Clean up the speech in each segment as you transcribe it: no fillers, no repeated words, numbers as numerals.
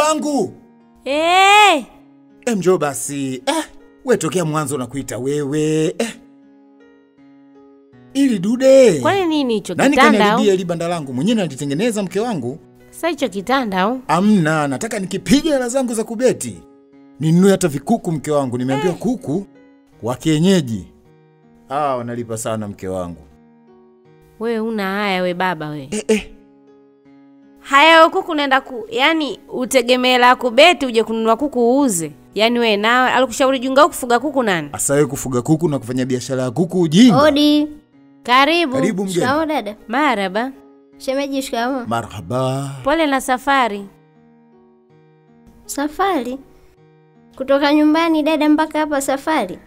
wangu. Njoo basi. Wewe tokea mwanzo nakuita wewe. Ili dude. Kwani nini hicho kitanda? Nani kaniharibia ile banda langu? Mwenyewe nalitengeneza mke wangu. Sasa hicho kitanda au? Amna, nataka nikipiga hela zangu za kubeti. Ninunue hata vikuku mke wangu. Nimeambiwa kuku wa kienyeji. Wanalipa sana mke wangu. Wewe una haya we baba we. Haya kuku nenda yani utegemea la kubeti uje kununua kuku uuze. Yani wewe nawe alikushauri junga kufuga kuku nani? Asa wewe kufuga kuku na kufanya biashara ya kuku ujinga. Odi. Karibu. Karibu mgeni. Shikamoo dada. Marhaba. Shemeji shikamoo. Marhaba. Pole na safari. Safari? Kutoka nyumbani dada mpaka hapa safari?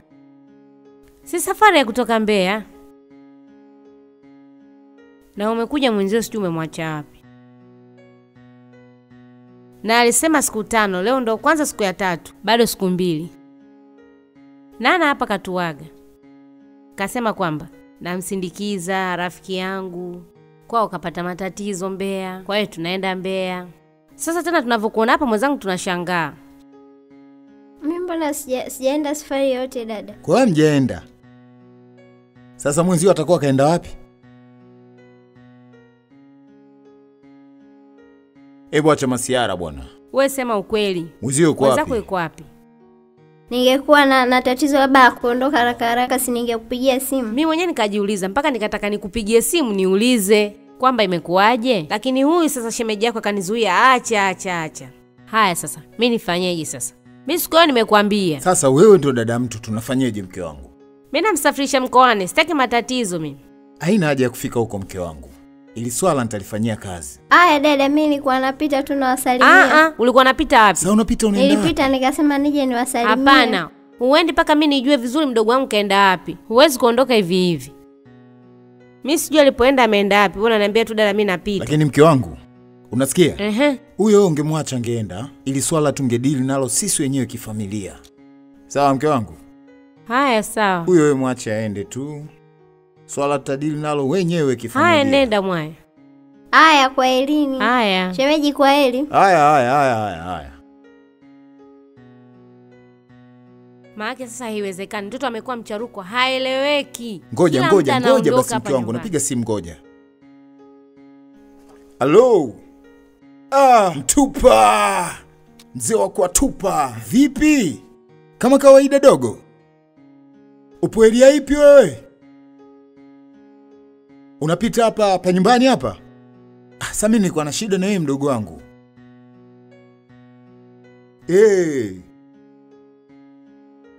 Si safari ya kutoka Mbeya. Na umekuja mwenzio sijui umemwacha wapi. Na alisema siku 5, leo ndo kwanza siku ya 3, bado siku 2. Nana hapa katuaga. Kasema kwamba namsindikiza rafiki yangu kwao kapata matatizo Mbeya. Kwa hiyo tunaenda Mbeya. Sasa tena tunavyokuona hapa mwenzangu tunashangaa. Mimi mbona sijaenda safari yote dada? Kwa hiyo mjaenda. Sasa mwenzio atakuwa kaenda wapi? Acha masiara bwana. Wewe sema ukweli. Mwenzio yuko wapi? Mwenzako yuko wapi? Ningekuwa na tatizo labda kuondoka haraka si ningekupigia simu. Mimi mwenyewe nikajiuliza mpaka nikataka nikupigie simu niulize kwamba imekuaje. Lakini huyu sasa shemeji yako akanizuia acha. Haya sasa, mimi nifanyeje sasa? Mimi siku nimekuambia. Sasa wewe ndio dada mtu tunafanyaje mke wangu? Mimi namsafirisha mkoani, sitaki matatizo mimi. Haina haja ya kufika huko mke wangu. Ili swala nitalifanyia kazi. Dada mimi nilikuwa napita tu nawasalimia. Ulikuwa unapita wapi? Sasa unapita unaenda? Nilipita nikasema nije niwasalimie. Hapana. Uendi paka mimi nijue vizuri mdogo wangu kaenda wapi. Huwezi kuondoka hivi hivi. Mimi sijui alipoenda ameenda wapi. Wewe unaniambia tu dada mimi napita. Lakini mke wangu, unasikia? Huyo ungemwacha angeenda ili swala tungedili nalo sisi wenyewe kifamilia. Sawa mke wangu? Haya sawa. Huyo wewe mwache aende tu. Swala tutadili nalo wenyewe kifamilia. Haya nenda mwae. Haya kwa elini. Haya. Shemeji kwa eli. Haya. Maana sasa haiwezekani. Mtoto amekuwa mcharuko, haeleweki. Ngoja basi mke wangu, napiga simu ngoja. Hello. Mtupa. Mzee wa kuatupa. Vipi? Kama kawaida dogo. Upo area ipi wewe? Unapita hapa nyumbani hapa? Sasa mimi nilikuwa na shida na wewe mdogo wangu.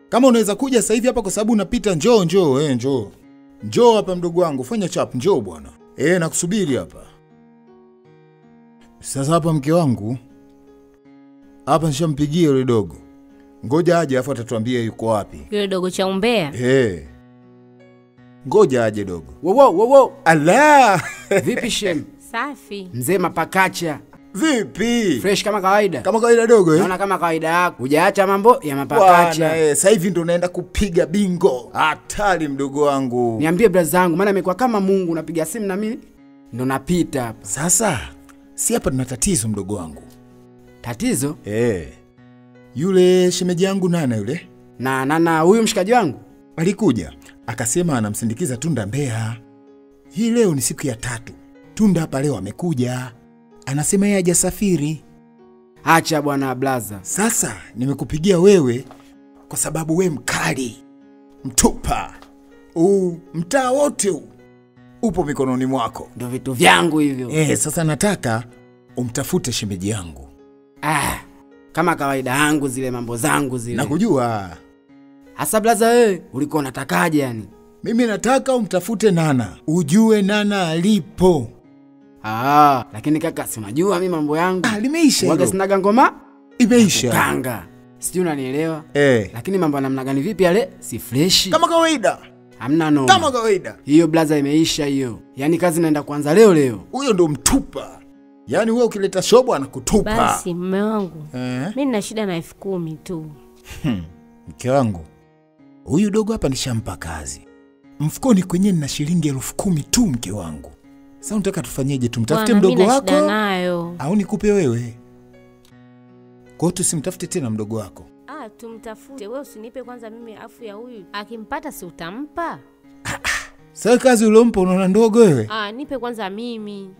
Kama unaweza kuja sasa hivi hapa kwa sababu unapita njoo. Njoo hapa mdogo wangu, fanya chap, njoo bwana. Nakusubiri hapa. Sasa hapa mke wangu. Hapa nishampigia yule dogo. Ngoja aje afu atatuambia yuko wapi. Yule dogo cha Umbea? Ngoja aje dogo. Wo. Allah! Vipi shem? Safi. Mzee mapakacha. Vipi? Fresh kama kawaida. Kama kawaida dogo Naona kama kawaida yako. Hujaacha mambo ya mapakacha. Sasa hivi ndo naenda kupiga bingo. Hatari mdogo wangu. Niambie brother zangu, maana imekuwa kama Mungu, unapiga simu na mimi ndo napita hapa. Sasa si hapa tuna tatizo mdogo wangu. Tatizo? Yule shemeji yangu Nana yule. Na huyu mshikaji wangu alikuja, akasema anamsindikiza Tunda Mbeya. Hii leo ni siku ya 3. Tunda hapa leo amekuja. Anasema yeye hajasafiri. Acha bwana blaza. Sasa nimekupigia wewe kwa sababu we mkali. Mtupa. Mtaa wote upo mikononi mwako. Ndio vitu vyangu hivyo. Sasa nataka umtafute shemeji yangu. Kama kawaida yangu zile mambo zangu zile. Nakujua. Hasa blaza wewe, ulikuwa unatakaje yani? Mimi nataka umtafute Nana. Ujue Nana alipo. Lakini kaka si unajua mimi mambo yangu. Limeisha hilo. Waga sinaga ngoma? Imeisha. Kanga. Sijui unanielewa? Lakini mambo namna gani vipi yale? Si fresh. Kama kawaida. Hamna no. Kama kawaida. Hiyo blaza imeisha hiyo. Yaani kazi naenda kuanza leo. Huyo ndo mtupa. Yaani wewe ukileta shobo anakutupa. Basi mume wangu. Mimi nina shida na 10,000 tu. Mke wangu. Huyu dogo hapa nishampa kazi. Mfukoni kwenye nina shilingi 10,000 tu mke wangu. Sasa unataka tufanyeje? Tumtafute mdogo wako au nikupe wewe? hiyo tusimtafute tena mdogo wako. Tumtafute. Wewe usinipe kwanza mimi, afu ya huyu akimpata si utampa? Sasa kazi uliompa unaona ndogo wewe? Nipe kwanza mimi.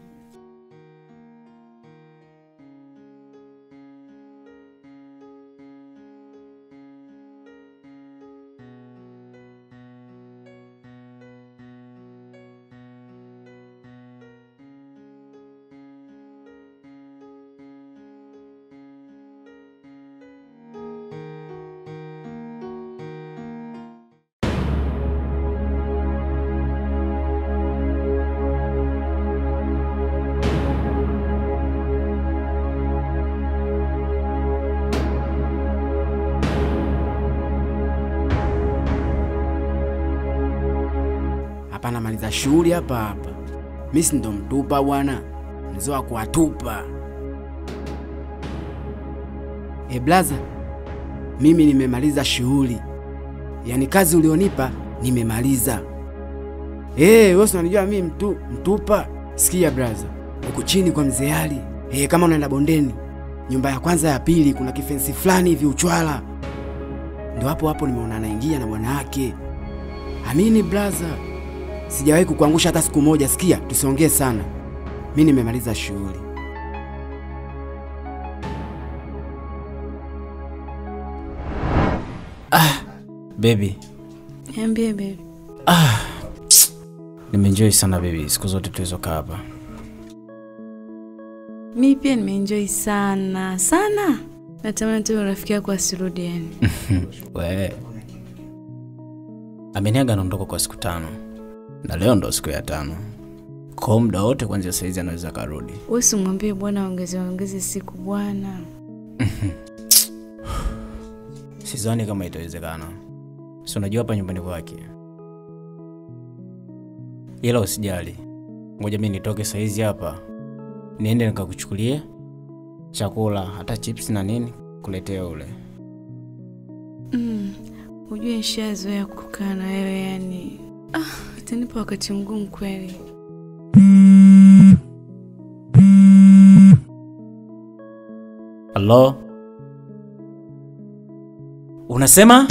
Hapana, maliza shughuli hapa. Mimi si ndo mtupa bwana. Mzee wa kuwatupa. Blaza, mimi nimemaliza shughuli. Yaani kazi ulionipa nimemaliza. Wewe unanijua mimi mtupa. Sikia blaza, uko chini kwa mzee Ali. Kama unaenda bondeni, nyumba ya kwanza ya pili kuna kifensi fulani hivi uchwala. Ndio hapo nimeona anaingia na bwana wake. Amini blaza. Sijawahi kukuangusha hata siku moja. Sikia, tusiongee sana. Mimi nimemaliza shughuli. Baby. Niambie baby. Nimeenjoy sana baby. Siku zote tulizokaa hapa. Mimi pia nimeenjoy sana. Natamani tu rafiki yako asirudi yani. Wewe. Ameniaga naondoka kwa siku 5. Na leo ndo siku ya 5. Kwa muda wote kuanzia saizi anaweza karudi. Wewe usimwambie bwana ongeze siku bwana. Sidhani kama itawezekana. Si unajua hapa nyumbani kwake. Ila usijali. Ngoja mimi nitoke saizi hapa. Niende nikakuchukulie chakula, hata chips na nini kuletea ule. Unajua nishazoea kukaa na wewe yani. Utanipa wakati mgumu kweli. Hello? Unasema?